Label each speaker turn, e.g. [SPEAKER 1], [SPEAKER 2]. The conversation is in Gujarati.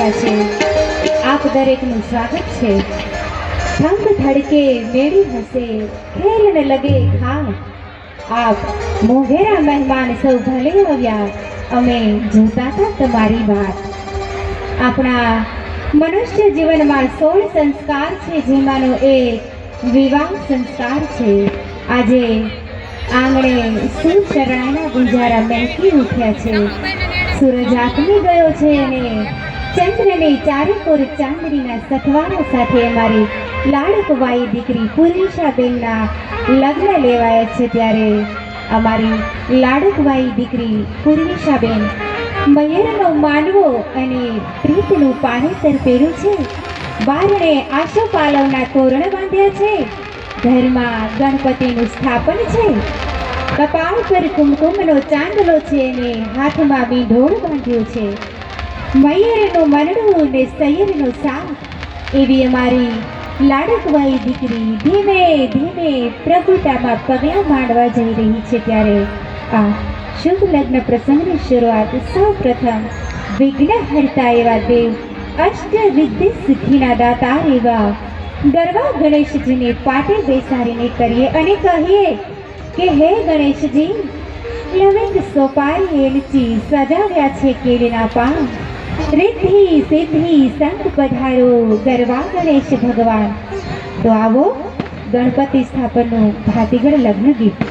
[SPEAKER 1] ઉઠ્યા છે. આપ દરેકનું સ્વાગત છે. થંભ ધડકે મેળી હસે, ખેલ ન લગે ખાસ. આપ મોંઘેરા મહેમાન સૌ ભલે આવ્યા, અમે જોતા હતા તમારી વાત. આપણા મનુષ્ય જીવનમાં 16 સંસ્કાર છે, જેમાંનો એક વિવાહ સંસ્કાર છે. આજે આંગણે સુશરણાના ગુંજારા મહેકી ઉઠ્યા છે. સૂરજ આથમી ગયો છે અને ચંદ્રની ચારેકોર ચાંદનીના સથવારા સાથે અમારી લાડકવાઈ દીકરી પૂર્વિશાબેનના લગ્ન લેવાયા છે. ત્યારે અમારી લાડકવાઈ દીકરી પૂર્વિશાબેન મયરનો માંડવો અને પ્રીતનું પાણીતર પહેર્યું છે. બારણે આશોપાલવના તોરણ બાંધ્યા છે. ઘરમાં ગણપતિનું સ્થાપન છે. કપાળ પર કુમકુમનો ચાંદલો છે અને હાથમાં મીંઢોળ બાંધ્યો છે. મયરનું મનડું ને સૈયરનો સાથ, એવી અમારી લાડકવાઈ દીકરી ધીમે ધીમે પ્રભુતામાં પગલાં માંડવા જઈ રહી છે. ત્યારે આ શુભ લગ્ન પ્રસંગની શરૂઆત સૌ પ્રથમ વિઘ્નહર્તા એવા દેવ, અષ્ટવિદ્ય સિદ્ધિના દાતાર એવા ગરવા ગણેશજીને પાટે બેસાડીને કરીએ અને કહીએ કે હે ગણેશજી, લવિંગ સોપારી એલચી સજાવ્યા છે કેળના પાન. રિદ્ધિ સિદ્ધિ સંત પધારો ગરવા ગણેશ ભગવાન. તો આવો ગણપતિ સ્થાપનનું ભાતીગળ લગ્ન ગીત.